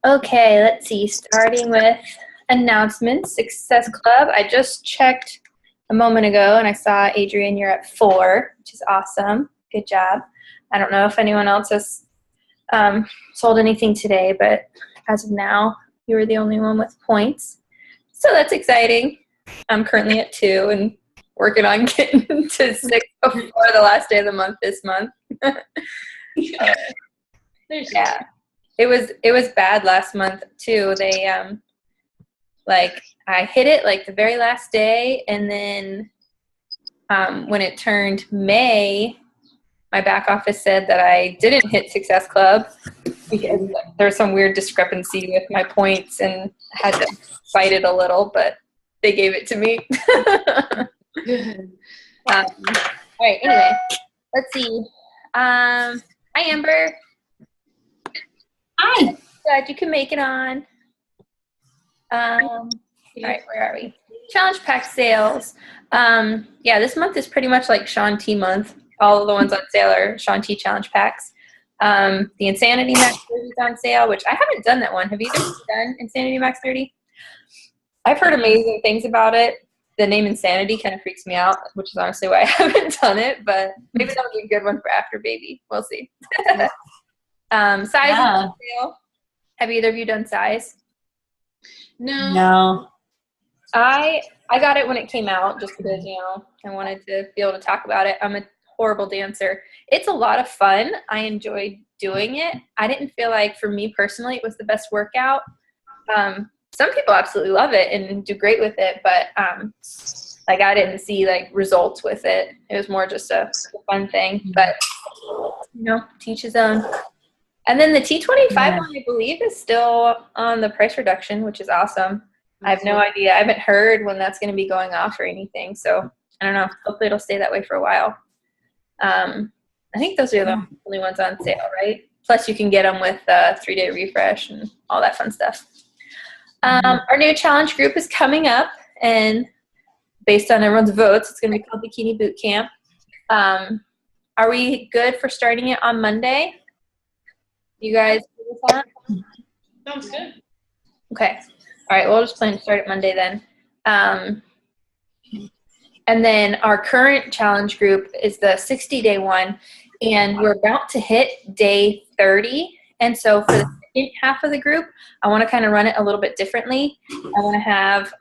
Okay, let's see. Starting with announcements, Success Club. I just checked a moment ago and I saw, Adrian, you're at 4, which is awesome. Good job. I don't know if anyone else has sold anything today, but as of now, you were the only one with points. So that's exciting. I'm currently at 2 and working on getting to 6 before the last day of the month this month. Yeah. It was bad last month too. They I hit it like the very last day, and then when it turned May, my back office said that I didn't hit Success Club because there was some weird discrepancy with my points, and I had to fight it a little, but they gave it to me. All right, anyway, let's see. Hi, Amber. Hi. Glad you can make it on. All right, where are we? Challenge pack sales. Yeah, this month is pretty much like Shaun T month. All of the ones on sale are Shaun T challenge packs. The Insanity Max 30 is on sale, which I haven't done that one. Have you guys done Insanity Max 30? I've heard amazing things about it. The name Insanity kind of freaks me out, which is honestly why I haven't done it, but maybe that'll be a good one for after baby. We'll see. Size is on sale. Have either of you done size? No. I got it when it came out just because, I wanted to be able to talk about it. I'm a horrible dancer. It's a lot of fun. I enjoyed doing it. I didn't feel like, for me personally, it was the best workout. Some people absolutely love it and do great with it, but I didn't see results with it. It was more just a fun thing, but teach his own. And then the T25 one, I believe, is still on the price reduction, which is awesome. I have no idea. I haven't heard when that's going to be going off or anything, so I don't know. Hopefully it'll stay that way for a while. I think those are the only ones on sale, right? Plus you can get them with a 3-day refresh and all that fun stuff. Our new challenge group is coming up, and based on everyone's votes, it's going to be called Bikini Boot Camp. Are we good for starting it on Monday? You guys do with that? Sounds good. Okay. All right. We'll just plan to start it Monday then. And then our current challenge group is the 60-day one, and we're about to hit day 30. And so for the second half of the group, I want to kind of run it a little bit differently. I want to have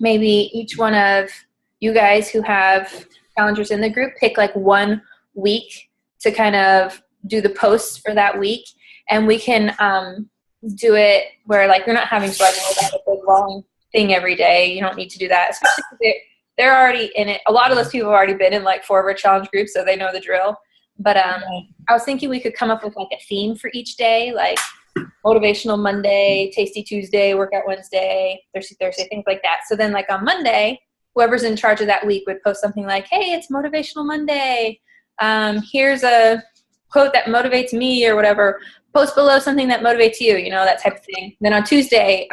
maybe each one of you guys who have challengers in the group pick one week to kind of do the posts for that week, and we can do it where you're not having to worry about a big long thing every day. You don't need to do that, especially because they're already in it. A lot of those people have already been in 4 of our challenge groups, so they know the drill. But I was thinking we could come up with a theme for each day, like Motivational Monday, Tasty Tuesday, Workout Wednesday, Thirsty Thursday, things like that. So then on Monday, whoever's in charge of that week would post something like, hey, it's Motivational Monday. Here's a quote that motivates me or whatever. Post below something that motivates you, that type of thing. Then on Tuesday,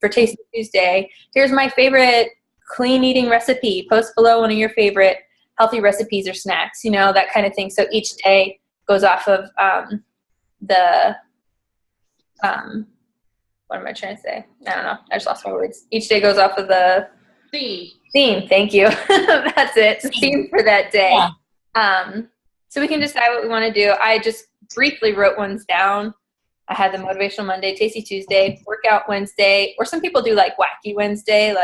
for Tasty Tuesday, here's my favorite clean eating recipe. Post below one of your favorite healthy recipes or snacks, that kind of thing. So each day goes off of what am I trying to say? I don't know. I just lost my words. Each day goes off of the theme. Thank you. That's it. The theme for that day. Yeah. So we can decide what we want to do. I just briefly wrote ones down. I had the Motivational Monday, Tasty Tuesday, Workout Wednesday, or some people do Wacky Wednesday,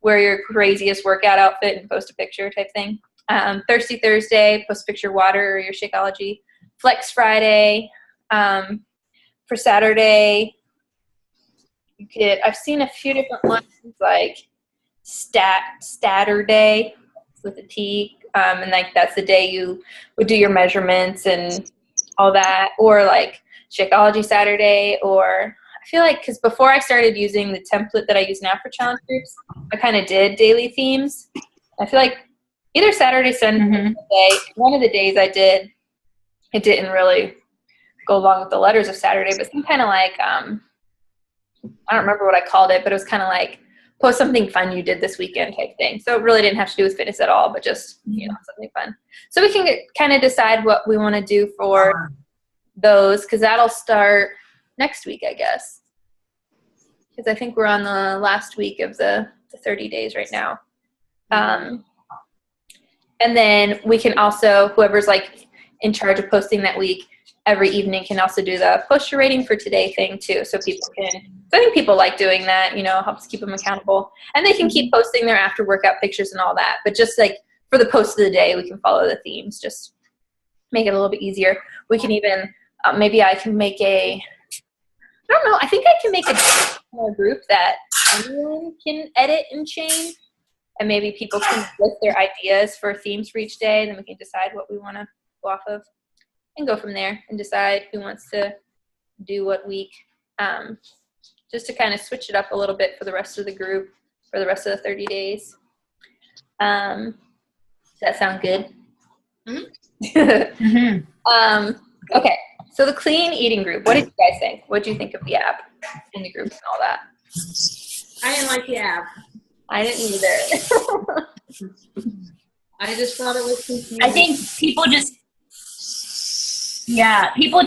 wear your craziest workout outfit and post a picture type thing. Thirsty Thursday, post a picture of water or your Shakeology. Flex Friday. For Saturday, I've seen a few different ones Statterday with a T. And that's the day you would do your measurements and all that, or Shakeology Saturday, or I feel because before I started using the template that I use now for challenge groups, I kind of did daily themes. I feel either Saturday, Sunday, one of the days I did, it didn't really go along with the letters of Saturday, but some kind of I don't remember what I called it, but it was kind of post something fun you did this weekend type thing. So it really didn't have to do with fitness at all, but just, something fun. So we can kind of decide what we want to do for those, because that'll start next week, I guess. Because I think we're on the last week of the 30 days right now. And then we can also, whoever's like in charge of posting that week, every evening can also do the post your rating for today thing too. So people can, I think people like doing that, you know, helps keep them accountable. And they can keep posting their after workout pictures and all that. But just like for the post of the day, we can follow the themes, just make it a little bit easier. We can even, maybe I can make I don't know, I think I can make a group that anyone can edit and change. And maybe people can list their ideas for themes for each day. Then we can decide what we want to go off of and go from there and decide who wants to do what week. Just to kind of switch it up a little bit for the rest of the group for the rest of the 30 days. Does that sound good? Mm-hmm. Okay. So the clean eating group, what did you guys think? What did you think of the app in the group and all that? I didn't like the app. I didn't either. I just thought it was confusing. I think people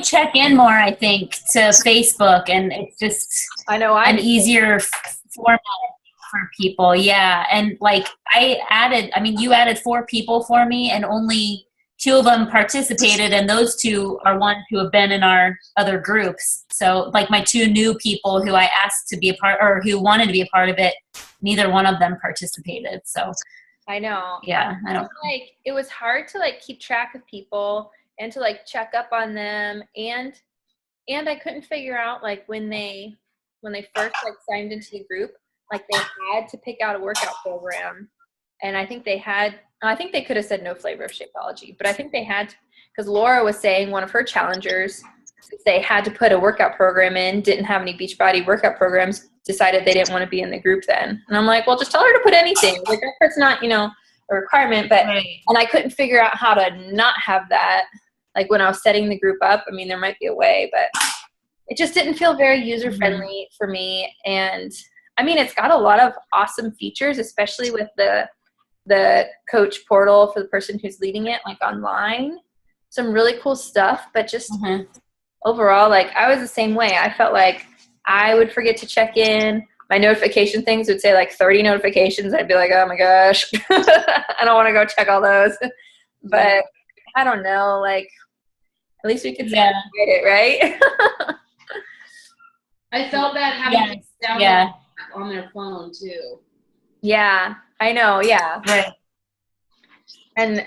check in more, I think, to Facebook, and it's just an easier format for people. Yeah. And like you added 4 people for me, and only 2 of them participated, and those 2 are ones who have been in our other groups. So like my 2 new people who I asked to be a part, or who wanted to be a part of it, neither one of them participated. So I know. Yeah. I don't like it was hard to like keep track of people and to like check up on them, and I couldn't figure out like when they first like signed into the group, like they had to pick out a workout program. And I think they could have said no flavor of Shapeology, but I think they had to, because Laura was saying one of her challengers, they had to put a workout program in, didn't have any Beachbody workout programs, decided they didn't want to be in the group then. And I'm like, well, just tell her to put anything. Like that part's not, you know, a requirement, but, Right. And I couldn't figure out how to not have that. Like when I was setting the group up, I mean, there might be a way, but it just didn't feel very user-friendly for me. And I mean, it's got a lot of awesome features, especially with the coach portal for the person who's leading it, like online, some really cool stuff, but just overall, like I was the same way. I felt like I would forget to check in. My notification things would say like 30 notifications. I'd be like, oh my gosh, I don't want to go check all those. But I don't know, like at least we could say it, right? I felt that having to download on their phone too. Yeah, I know. Yeah. Right. And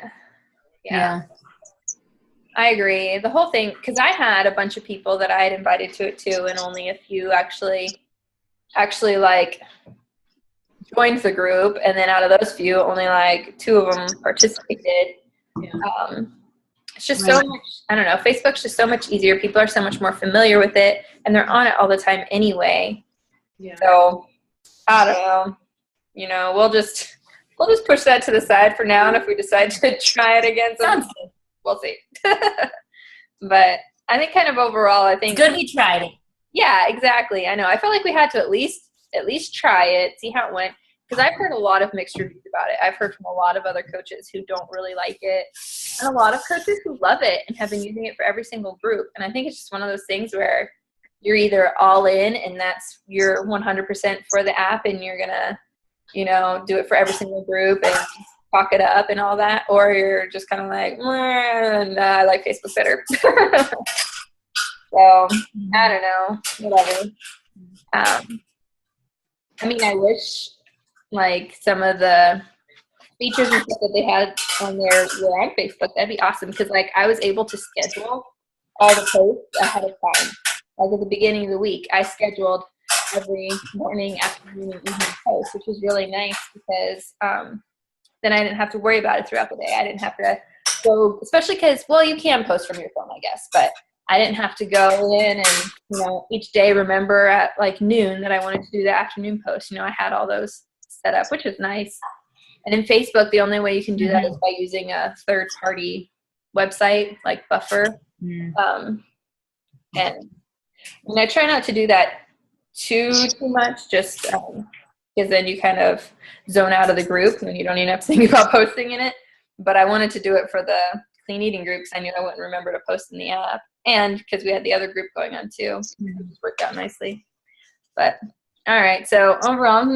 I agree. The whole thing, because I had a bunch of people that I had invited to it too, and only a few actually like joined the group, and then out of those few, only like 2 of them participated. Yeah. It's just so much, I don't know, Facebook's just so much easier. People are so much more familiar with it, and they're on it all the time anyway. Yeah. So, I don't know. You know, we'll just push that to the side for now, and if we decide to try it again, we'll see. But I think kind of overall, I think good we tried it. Yeah, exactly. I know. I felt like we had to at least try it, see how it went, because I've heard a lot of mixed reviews about it. I've heard from a lot of other coaches who don't really like it, and a lot of coaches who love it and have been using it for every single group. And I think it's just one of those things where you're either all in and you're 100% for the app and you're gonna, you know, do it for every single group and talk it up and all that, or you're just kind of like, I like Facebook better. So I don't know, whatever. I mean, I wish like some of the features and stuff that they had on there were on Facebook. That'd be awesome, because like I was able to schedule all the posts ahead of time. Like at the beginning of the week, I scheduled every morning, afternoon, and evening post, which was really nice, because then I didn't have to worry about it throughout the day. I didn't have to go, especially because, well, you can post from your phone, I guess, but I didn't have to go in and, you know, each day remember at like noon that I wanted to do the afternoon post. You know, I had all those set up, which was nice. And in Facebook, the only way you can do that is by using a third-party website like Buffer. And I try not to do that too much, just because then you kind of zone out of the group and you don't even have to think about posting in it. But I wanted to do it for the clean eating group because I knew I wouldn't remember to post in the app. and because we had the other group going on too, it worked out nicely. But all right, so overall,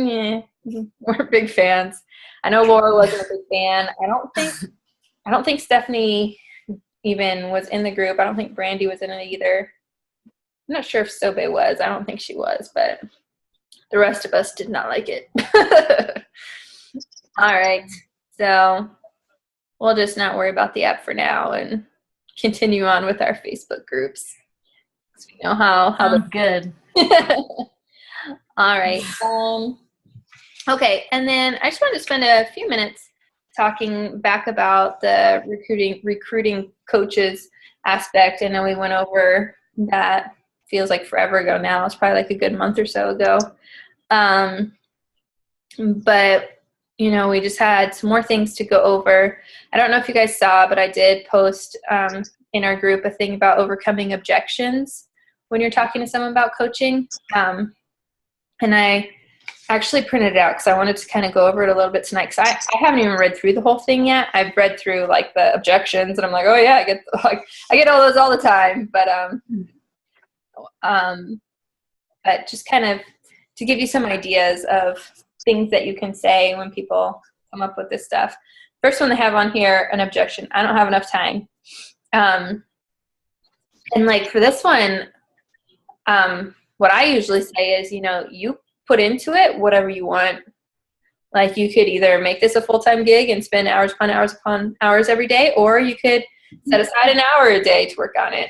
we're big fans. I know Laura wasn't a big fan. I don't think Stephanie even was in the group. I don't think Brandy was in it either. I'm not sure if Sobe was. I don't think she was, but the rest of us did not like it. All right, so we'll just not worry about the app for now and continue on with our Facebook groups. So we know how good. All right. Okay, and then I just wanted to spend a few minutes talking back about the recruiting coaches aspect. I know we went over that, feels like forever ago now. It's probably like a good month or so ago. But, we just had some more things to go over. I don't know if you guys saw, but I did post in our group a thing about overcoming objections when you're talking to someone about coaching. And I actually printed it out because I wanted to kind of go over it a little bit tonight, because I haven't even read through the whole thing yet. I've read through like the objections and I'm like, oh yeah, I get all those all the time. But just kind of to give you some ideas of things that you can say when people come up with this stuff. First one they have on here, an objection: I don't have enough time. And like for this one, what I usually say is, you put into it whatever you want. Like you could either make this a full-time gig and spend hours upon hours every day, or you could set aside an hour a day to work on it.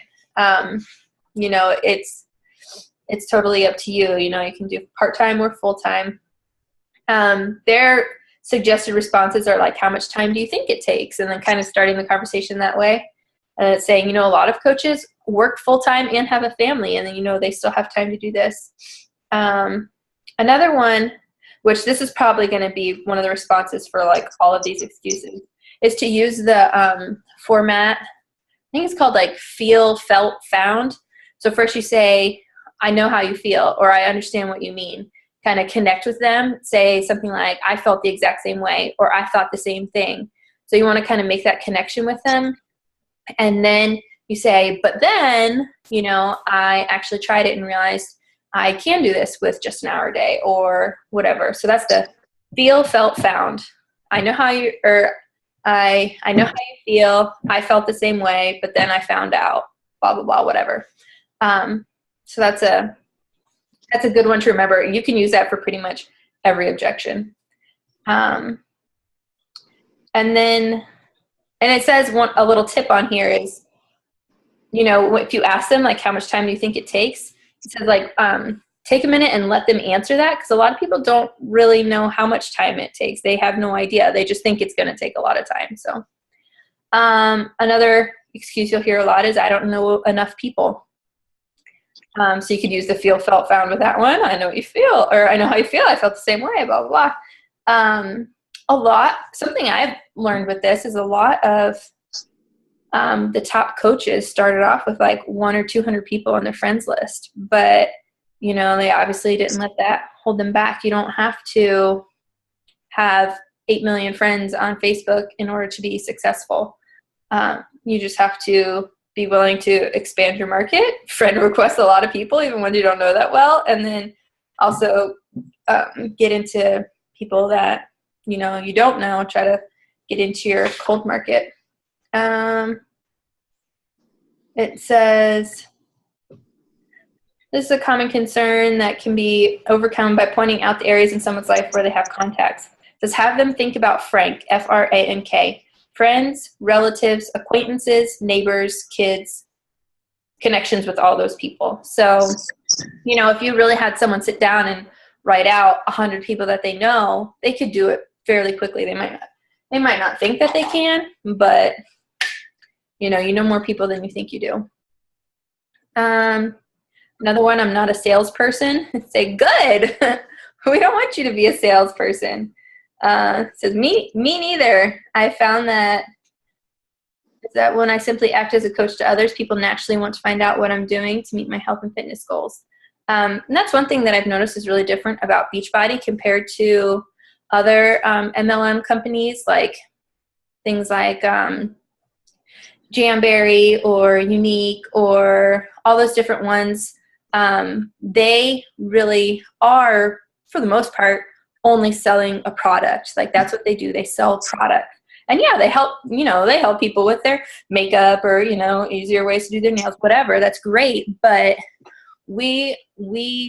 It's totally up to you. You can do part-time or full-time. Their suggested responses are like, how much time do you think it takes? And then kind of starting the conversation that way. Saying, a lot of coaches work full-time and have a family, and then, they still have time to do this. Another one, which this is probably going to be one of the responses for like all of these excuses, is to use the format. I think it's called like feel, felt, found. So first you say, I know how you feel, or I understand what you mean. Kind of connect with them. Say something like, I felt the exact same way, or I thought the same thing. So you want to kind of make that connection with them. And then you say, but then, I actually tried it and realized I can do this with just an hour a day or whatever. So that's the feel, felt, found. I know how you, or I know how you feel. I felt the same way, but then I found out, blah, blah, blah, whatever. So that's a good one to remember. You can use that for pretty much every objection. And it says a little tip on here is, if you ask them, like, how much time do you think it takes? It says, like, take a minute and let them answer that, because a lot of people don't really know how much time it takes. They have no idea. They just think it's going to take a lot of time. So another excuse you'll hear a lot is, I don't know enough people. So you could use the feel, felt, found with that one. I know what you feel, or I know how you feel. I felt the same way, blah, blah, blah. Something I've learned with this is a lot of the top coaches started off with like 100 or 200 people on their friends list, but they obviously didn't let that hold them back. You don't have to have 8 million friends on Facebook in order to be successful. You just have to be willing to expand your market, friend request a lot of people, even when you don't know that well, and then also get into people that you don't know, try to get into your cold market. It says, this is a common concern that can be overcome by pointing out the areas in someone's life where they have contacts. It says, have them think about Frank, F-R-A-N-K, friends, relatives, acquaintances, neighbors, kids, connections with all those people. So, if you really had someone sit down and write out 100 people that they know, they could do it fairly quickly. They might not think that they can, but you know more people than you think you do. Another one, I'm not a salesperson. Say, good. We don't want you to be a salesperson. It says, me neither. I found that when I simply act as a coach to others, people naturally want to find out what I'm doing to meet my health and fitness goals. And that's one thing that I've noticed is really different about Beachbody compared to other MLM companies, like things like Jamberry or Unique or all those different ones, they really are, for the most part, only selling a product. Like that's what they do. They sell product. And yeah, they help people with their makeup or, easier ways to do their nails, whatever. That's great. But we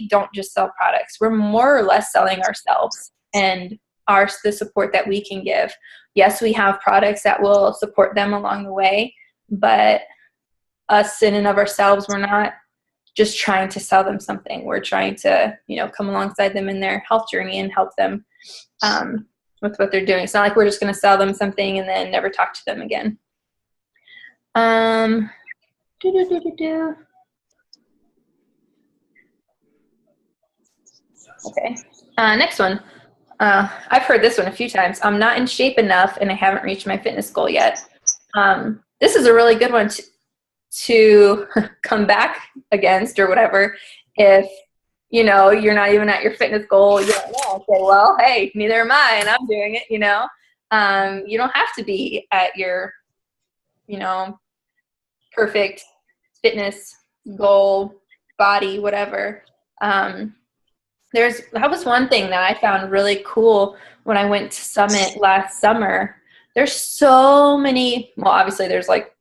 don't just sell products. We're more or less selling ourselves and the support that we can give. Yes, we have products that will support them along the way, but us in and of ourselves, we're not just trying to sell them something. We're trying to, come alongside them in their health journey and help them with what they're doing. It's not like we're just going to sell them something and then never talk to them again. Okay. Next one. I've heard this one a few times. I'm not in shape enough and I haven't reached my fitness goal yet. This is a really good one to come back against or whatever. If, you're not even at your fitness goal, you don't know. Say, well, hey, neither am I, and I'm doing it, you don't have to be at your, perfect fitness goal, body, whatever. That was one thing that I found really cool when I went to Summit last summer. There's so many, well, obviously there's like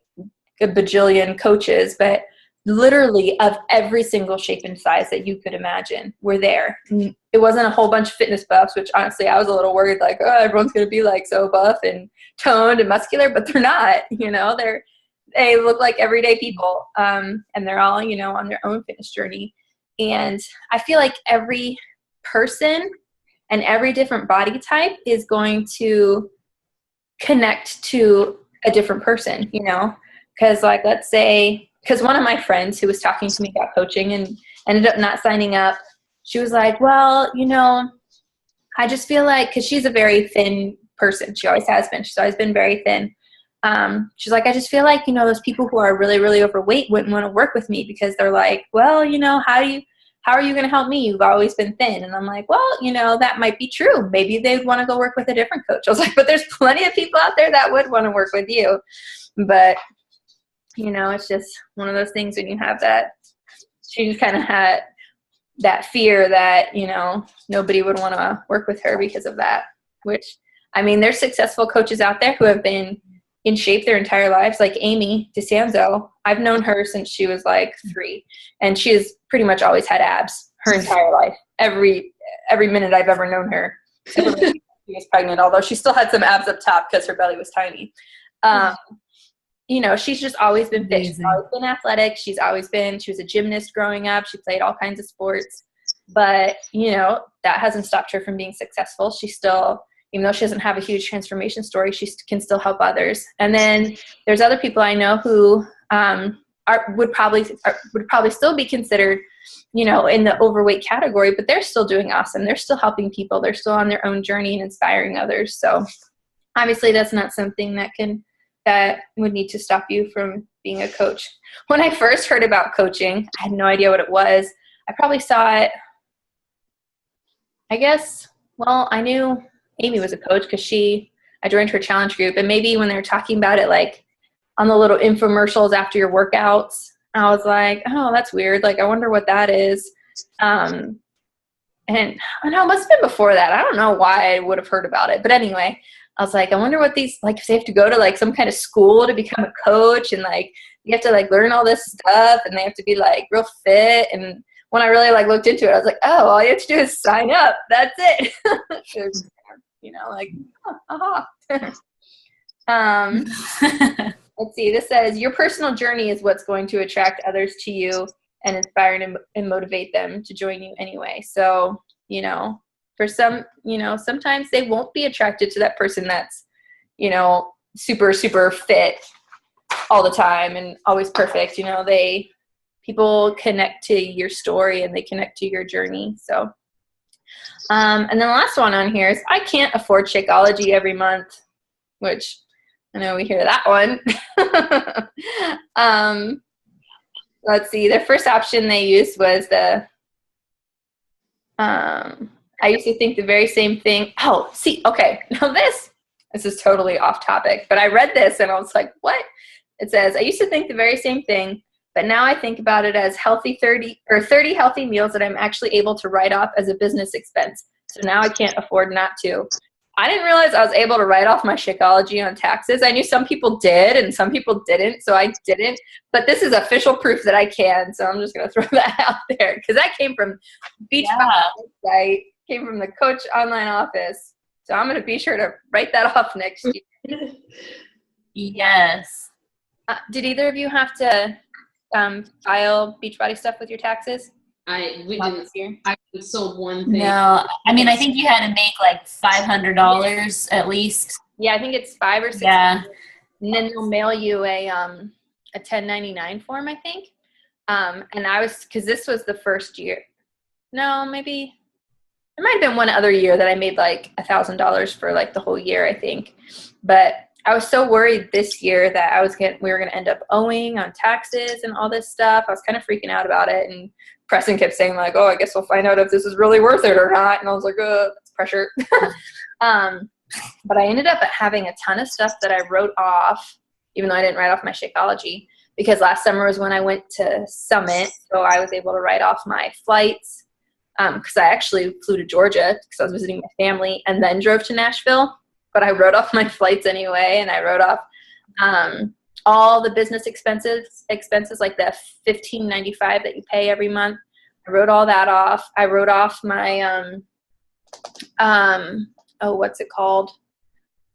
a bajillion coaches, but literally of every single shape and size that you could imagine were there. It wasn't a whole bunch of fitness buffs, which honestly I was a little worried, like, oh, everyone's going to be like so buff and toned and muscular, but they're not, they look like everyday people. And they're all, on their own fitness journey. And I feel like every person and every different body type is going to connect to a different person, because like, let's say, because one of my friends who was talking to me about coaching and ended up not signing up, she was like, well, I just feel like, because she's a very thin person. She always has been. She's always been very thin. She's like, I just feel like, those people who are really, really overweight wouldn't want to work with me because they're like, well, how are you going to help me? You've always been thin. And I'm like, well, that might be true. Maybe they'd want to go work with a different coach. I was like, but there's plenty of people out there that would want to work with you. But, it's just one of those things when you have that, she just kind of had that fear that, nobody would want to work with her because of that, which, there's successful coaches out there who have been in shape their entire lives, like Amy DeSanzo. I've known her since she was like 3, and she has pretty much always had abs her entire life. Every minute I've ever known her. She was pregnant, although she still had some abs up top because her belly was tiny. She's just always been fit. She's always been athletic. She was a gymnast growing up. She played all kinds of sports, but that hasn't stopped her from being successful. She still, even though she doesn't have a huge transformation story, she can still help others. And then there's other people I know who would probably still be considered, in the overweight category, but they're still doing awesome. They're still helping people. They're still on their own journey and inspiring others. So obviously that's not something that would need to stop you from being a coach. When I first heard about coaching, I had no idea what it was. I probably saw it, I knew Amy was a coach because I joined her challenge group, and maybe when they were talking about it, like on the little infomercials after your workouts, I was like, oh, that's weird. Like, I wonder what that is. And I know it must have been before that. I don't know why I would have heard about it. But anyway, I was like, I wonder what these, like, if they have to go to like some kind of school to become a coach, and like you have to like learn all this stuff, and they have to be like real fit. And when I really like looked into it, I was like, oh, all you have to do is sign up. That's it. Like, let's see. This says your personal journey is what's going to attract others to you and inspire and motivate them to join you anyway. So, for some, sometimes they won't be attracted to that person that's, super, super fit all the time and always perfect. People connect to your story and they connect to your journey. So, and then the last one on here is I can't afford Shakeology every month, which I know we hear that one. Let's see. Their first option they used was I used to think the very same thing. Oh, see, okay. Now this is totally off topic, but I read this and I was like, what? It says, I used to think the very same thing, but now I think about it as 30 healthy meals that I'm actually able to write off as a business expense. So now I can't afford not to. I didn't realize I was able to write off my Shakeology on taxes. I knew some people did and some people didn't, so I didn't. But this is official proof that I can, so I'm just going to throw that out there because that came from Beachbody's website, came from the Coach Online Office. So I'm going to be sure to write that off next year. Yes. Did either of you have to file Beachbody stuff with your taxes? We didn't. I sold one thing. No, I mean, I think you had to make like $500 at least. Yeah, I think it's $5 or $6. Yeah. And then they'll mail you a 1099 form, I think. And I was, because this was the first year. No, maybe it might have been one other year that I made like $1,000 for like the whole year, I think. But I was so worried this year that we were going to end up owing on taxes and all this stuff. I was kind of freaking out about it. And Preston kept saying like, oh, I guess we'll find out if this is really worth it or not. And I was like, that's pressure. But I ended up having a ton of stuff that I wrote off, even though I didn't write off my Shakeology, because last summer was when I went to Summit. So I was able to write off my flights because I actually flew to Georgia because I was visiting my family and then drove to Nashville. But I wrote off my flights anyway, and I wrote off all the business expenses like the $15.95 that you pay every month. I wrote all that off. I wrote off my what's it called?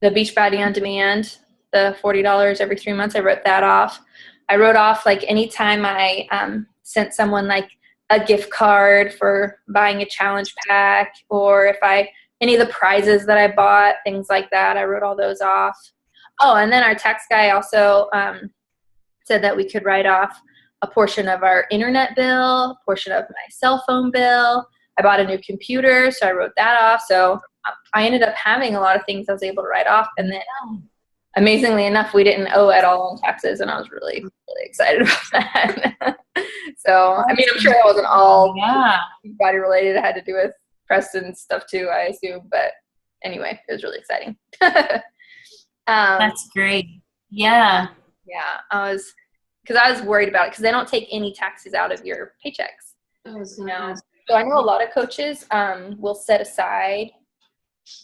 The Beachbody On Demand, the $40 every 3 months. I wrote that off. I wrote off like anytime I sent someone like a gift card for buying a challenge pack, or if any of the prizes that I bought, things like that, I wrote all those off. Oh, and then our tax guy also said that we could write off a portion of our internet bill, a portion of my cell phone bill. I bought a new computer, so I wrote that off. So I ended up having a lot of things I was able to write off. And then amazingly enough, we didn't owe at all on taxes, and I was really, really excited about that. So, I mean, I'm sure that wasn't all body related. It had to do with Preston stuff too, I assume. But anyway, it was really exciting. That's great. Yeah. Yeah, because I was worried about it because they don't take any taxes out of your paychecks. So I know a lot of coaches will set aside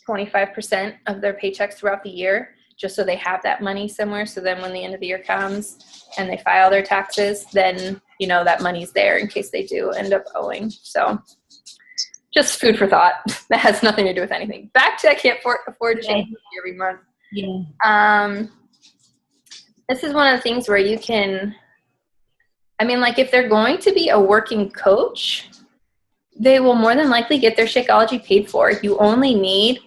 25% of their paychecks throughout the year just so they have that money somewhere. So then when the end of the year comes and they file their taxes, then, that money's there in case they do end up owing. So just food for thought. That has nothing to do with anything. Back to I can't afford to change every month. Yeah. This is one of the things where you can, if they're going to be a working coach, they will more than likely get their Shakeology paid for. You only need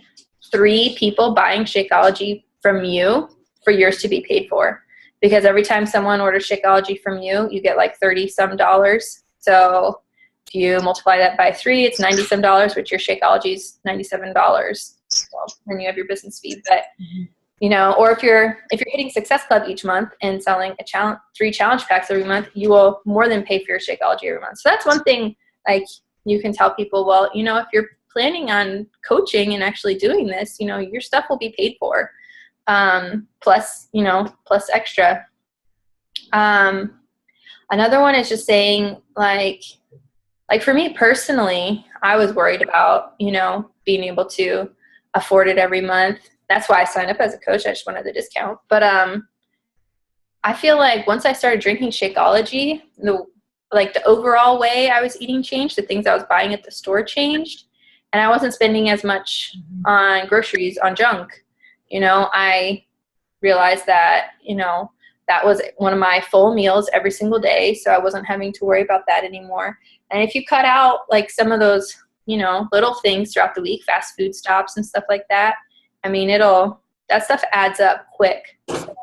3 people buying Shakeology from you for yours to be paid for. Because every time someone orders Shakeology from you, you get like $30-some. So if you multiply that by 3, it's $90-some, which your Shakeology's $97. Well, then you have your business fee. But or if you're hitting Success Club each month and selling 3 challenge packs every month, you will more than pay for your Shakeology every month. So that's one thing you can tell people, well, if you're planning on coaching and actually doing this, your stuff will be paid for. Plus extra. Another one is just saying like for me personally, I was worried about, being able to afford it every month. That's why I signed up as a coach. I just wanted the discount. But I feel like once I started drinking Shakeology, the overall way I was eating changed. The things I was buying at the store changed. And I wasn't spending as much on groceries, on junk. I realized that, that was one of my full meals every single day. So I wasn't having to worry about that anymore. And if you cut out some of those, little things throughout the week, fast food stops and stuff like that, that stuff adds up quick. So,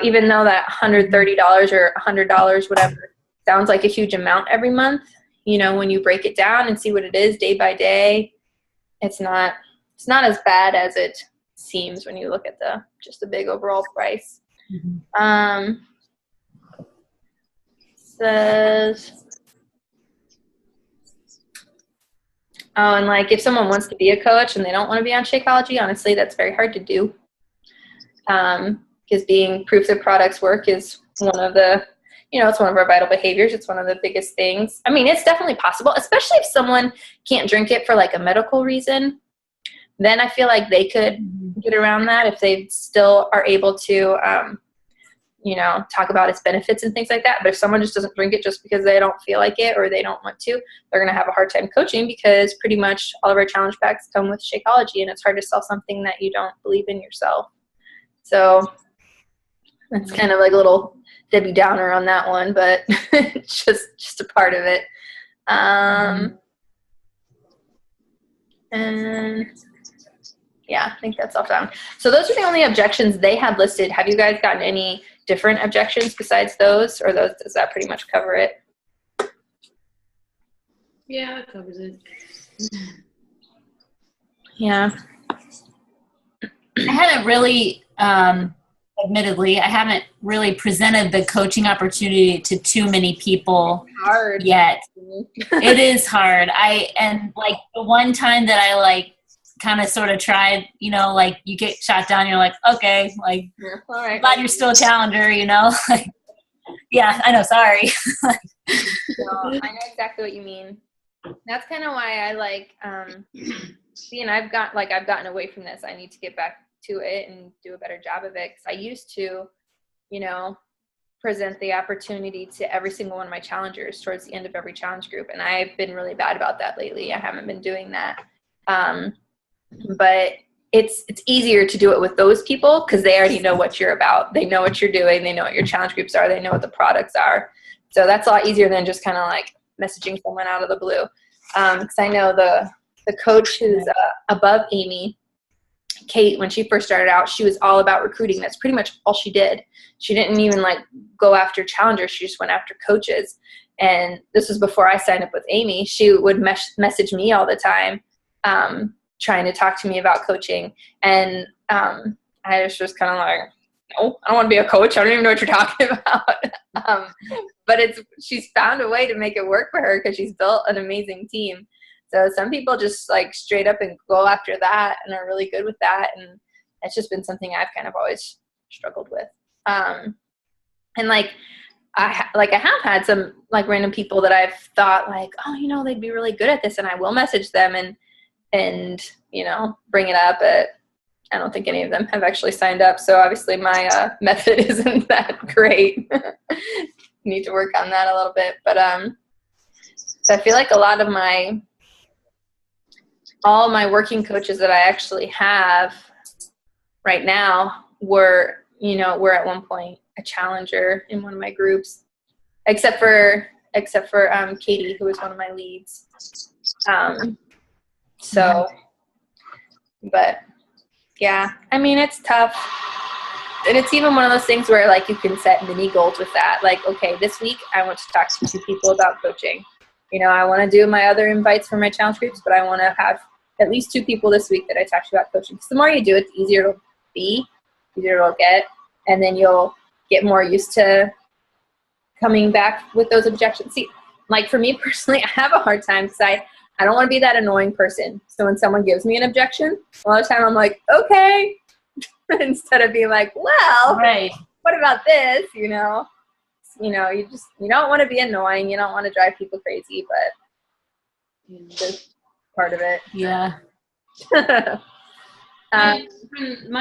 even though that $130 or $100, whatever, sounds like a huge amount every month, when you break it down and see what it is day by day, it's not as bad as it seems when you look at just the big overall price. Says, and if someone wants to be a coach and they don't want to be on Shakeology, honestly, that's very hard to do. Because because being proof that products work is one of the, it's one of our vital behaviors. It's one of the biggest things. I mean, it's definitely possible, especially if someone can't drink it for like a medical reason. Then I feel like they could get around that if they still are able to, talk about its benefits and things like that. But if someone just doesn't drink it just because they don't feel like it or they don't want to, they're going to have a hard time coaching, because pretty much all of our challenge packs come with Shakeology, and it's hard to sell something that you don't believe in yourself. So that's kind of like a little Debbie Downer on that one, but it's just a part of it. And yeah, I think that's all done. So those are the only objections they had listed. Have you guys gotten any different objections besides those, or does that pretty much cover it? Yeah, that covers it. Yeah. I haven't really, admittedly, I haven't really presented the coaching opportunity to too many people yet. It is hard. And like the one time that I like kind of sort of tried, like you get shot down, you're like, okay, like, all right, glad you're still a challenger, like, yeah, I know, sorry. No, I know exactly what you mean. That's kind of why I like, and I've gotten away from this. I need to get back to it and do a better job of it, because I used to, present the opportunity to every single one of my challengers towards the end of every challenge group, and I've been really bad about that lately. I haven't been doing that. But it's easier to do it with those people, because they already know what you're about. They know what you're doing. They know what your challenge groups are. They know what the products are. So that's a lot easier than just kind of like messaging someone out of the blue. Because I know the coach who's above Amy, Kate, when she first started out, she was all about recruiting. That's pretty much all she did. She didn't even like go after challengers. She just went after coaches. And this was before I signed up with Amy. She would message me all the time, trying to talk to me about coaching. And I was just kind of like, no, I don't want to be a coach. I don't even know what you're talking about. But she's found a way to make it work for her, because she's built an amazing team. So some people just like straight up and go after that and are really good with that. And it's just been something I've kind of always struggled with. And like, I have had some like random people that I've thought like, oh, they'd be really good at this, and I will message them and bring it up, but I don't think any of them have actually signed up. So obviously my method isn't that great. Need to work on that a little bit. But so I feel like a lot of all my working coaches that I actually have right now were at one point a challenger in one of my groups, except for Katie, who was one of my leads. So, but yeah, I mean, it's tough. And it's even one of those things where like you can set mini goals with that. Like, okay, this week I want to talk to 2 people about coaching. I want to do my other invites for my challenge groups, but I want to have at least 2 people this week that I talk to about coaching. Because the more you do it, the easier it'll be, easier it'll get. And then you'll get more used to coming back with those objections. See, like for me personally, I have a hard time because I don't want to be that annoying person. So when someone gives me an objection, a lot of the time I'm like, okay, instead of being like, well, right, what about this? You don't want to be annoying. You don't want to drive people crazy, but that's part of it. Yeah. My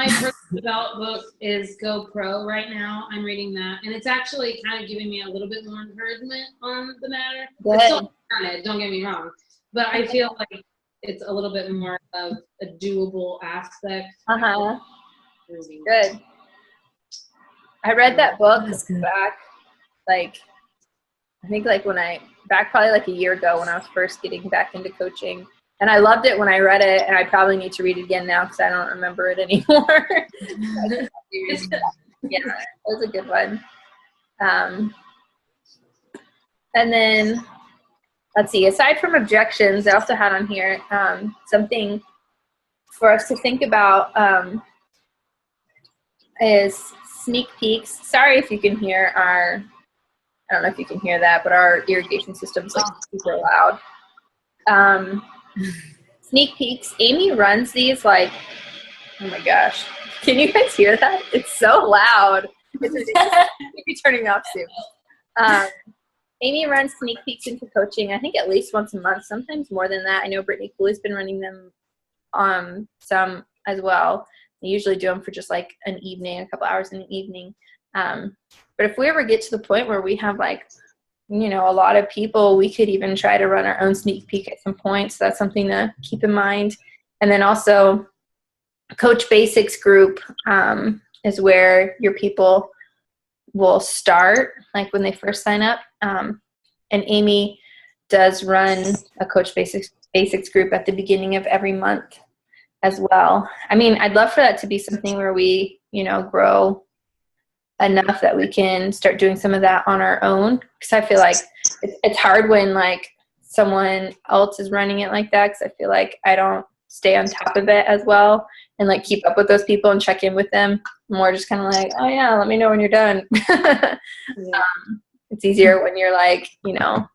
personal development book is Go Pro right now. I'm reading that, and it's actually kind of giving me a little bit more encouragement on the matter. Good. I'm still on it, don't get me wrong, but I feel like it's a little bit more of a doable aspect. Good. I read that book back, I think probably like a year ago when I was first getting back into coaching. And I loved it when I read it, and I probably need to read it again now because I don't remember it anymore. Yeah, it was a good one. And then, let's see, aside from objections, I also had on here something for us to think about is sneak peeks. Sorry if you can hear I don't know if you can hear that, but our irrigation system's like super loud. Sneak peeks. Amy runs these like, oh my gosh, Can you guys hear that? It's so loud. It's ridiculous. You'll be turning me off soon. Amy runs sneak peeks into coaching, I think at least once a month, sometimes more than that. I know Brittany Cooley's been running them some as well. They usually do them for just like an evening, a couple hours in the evening. But if we ever get to the point where we have like, you know, a lot of people, we could even try to run our own sneak peek at some point. So that's something to keep in mind. And then also Coach Basics group is where your people will start, like when they first sign up. And Amy does run a Coach Basics group at the beginning of every month as well. I mean, I'd love for that to be something where we, you know, grow enough that we can start doing some of that on our own. Because I feel like it's hard when like someone else is running it like that, because I feel like I don't stay on top of it as well and like keep up with those people and check in with them. More just kind of like, oh yeah, let me know when you're done. It's easier when you're like, you know,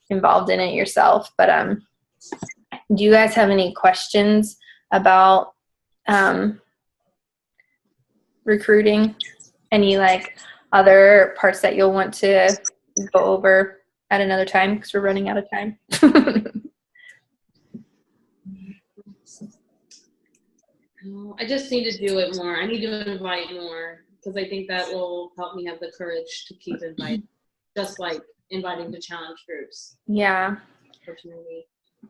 involved in it yourself. But do you guys have any questions about recruiting? Any like other parts that you'll want to go over at another time, because we're running out of time? I just need to do it more. I need to invite more, because I think that will help me have the courage to keep inviting, just like inviting to challenge groups. Yeah.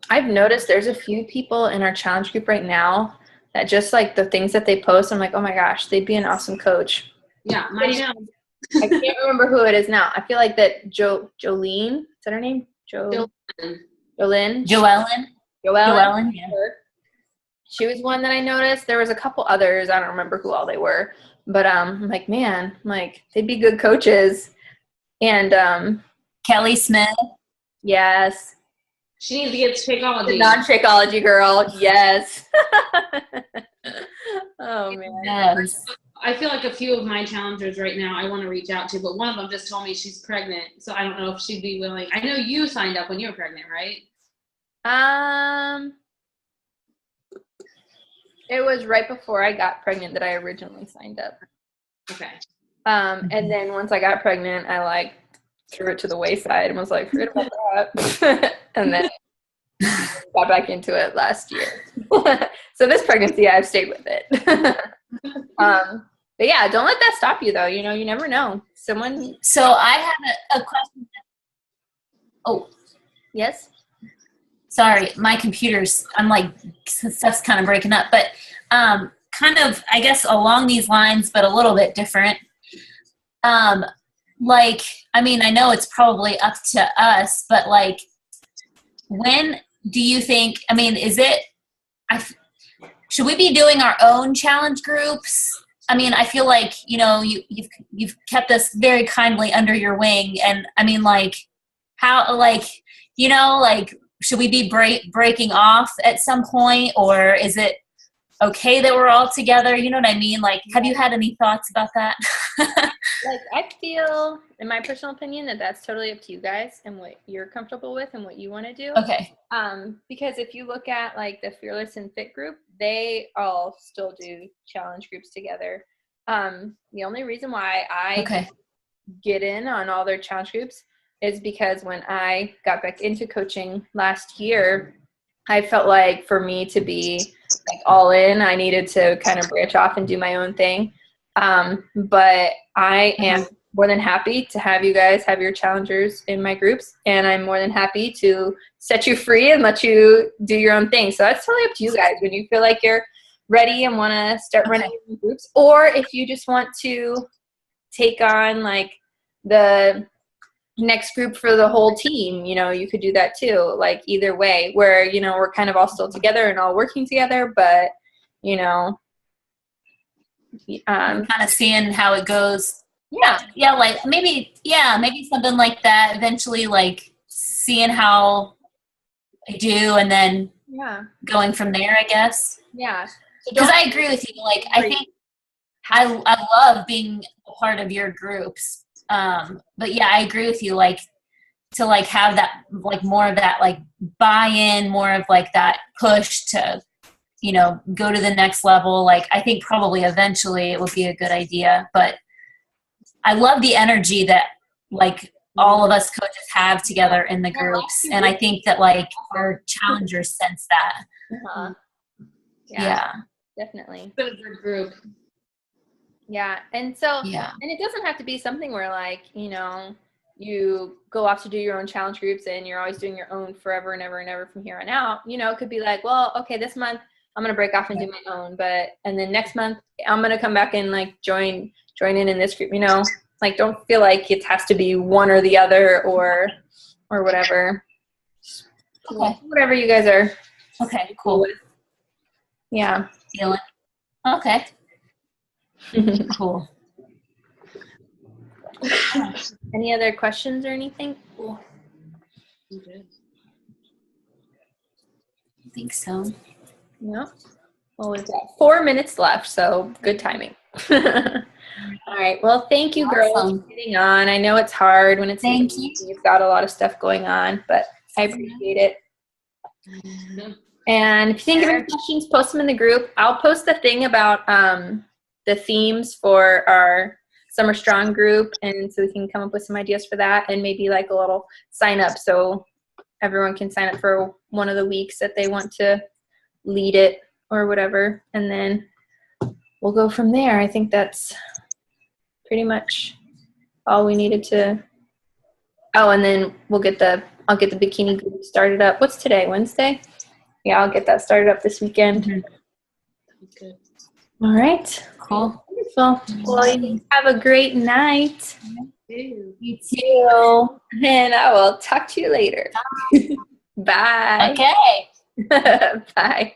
I've noticed there's a few people in our challenge group right now that just like the things that they post, I'm like, oh my gosh, they'd be an awesome coach. Yeah, I can't remember who it is now. I feel like that Jolene, is that her name? Jolene. Joellen. Yeah. She was one that I noticed. There was a couple others. I don't remember who all they were. But I'm like, man, like they'd be good coaches. And Kelly Smith. Yes. She needs to get Shakeology. The non-Shakeology girl. Yes. Oh man. Yes. I feel like a few of my challengers right now I want to reach out to, but one of them just told me she's pregnant, so I don't know if she'd be willing. I know you signed up when you were pregnant, right? It was right before I got pregnant that I originally signed up. Okay. And then once I got pregnant, I like threw it to the wayside and was like, forget about that. And then got back into it last year. So this pregnancy, I've stayed with it. But yeah, don't let that stop you though. You know, you never know. Someone. So I have a question. Oh, yes. Sorry, my computer's, I'm like, stuff's kind of breaking up, but kind of, I guess, along these lines, but a little bit different. Like, I mean, I know it's probably up to us, but like, when do you think, I mean, should we be doing our own challenge groups? I mean, I feel like, you know, you've kept us very kindly under your wing. And I mean, like, how, like, you know, like, should we be breaking off at some point, or is it okay that we're all together? You know what I mean? Like, have you had any thoughts about that? Like, I feel, in my personal opinion, that that's totally up to you guys and what you're comfortable with and what you want to do. Okay. Because if you look at like the Fearless and Fit group, they all still do challenge groups together. The only reason why I get in on all their challenge groups is because when I got back into coaching last year, I felt like for me to be like all in, I needed to kind of branch off and do my own thing. But I am more than happy to have you guys have your challengers in my groups, and I'm more than happy to set you free and let you do your own thing. So that's totally up to you guys when you feel like you're ready and want to start running your groups, or if you just want to take on like the next group for the whole team, you know, you could do that too. Like either way, where, you know, we're kind of all still together and all working together, but you know, kind of seeing how it goes. Yeah, like maybe something like that eventually, like seeing how I do and then going from there, I guess. Yeah, because I agree with you. Like, I think I love being a part of your groups. But yeah, I agree with you. Like, to like have that, like more of that, like buy-in, more of like that push to you know, go to the next level. Like, I think probably eventually it would be a good idea, but I love the energy that like all of us coaches have together in the groups. And I think that like our challengers sense that. Uh-huh. Yeah. Definitely. It's been a good group. Yeah. And so, and it doesn't have to be something where like, you know, you go off to do your own challenge groups and you're always doing your own forever and ever and ever from here on out. You know, it could be like, well, okay, this month I'm going to break off and do my own, and then next month I'm going to come back and like join in this group, you know, like don't feel like it has to be one or the other or whatever. Okay. Whatever you guys are. Okay, cool. Yeah. Feeling. Okay. Cool. Any other questions or anything? Cool. I think so. No. Well, we've got 4 minutes left, so good timing. All right. Well, thank you, girls, for getting on. I know it's hard when it's you've got a lot of stuff going on, but I appreciate it. And if you think of any questions, post them in the group. I'll post the thing about the themes for our Summer Strong group, and so we can come up with some ideas for that, and maybe like a little sign up so everyone can sign up for one of the weeks that they want to lead it or whatever, and then we'll go from there. I think that's pretty much all we needed to. Oh, and then I'll get the bikini group started up. What's today? Wednesday? Yeah, I'll get that started up this weekend. Good. All right. Cool. Wonderful. Well, you have a great night. You too. And I will talk to you later. Bye. Okay. Bye.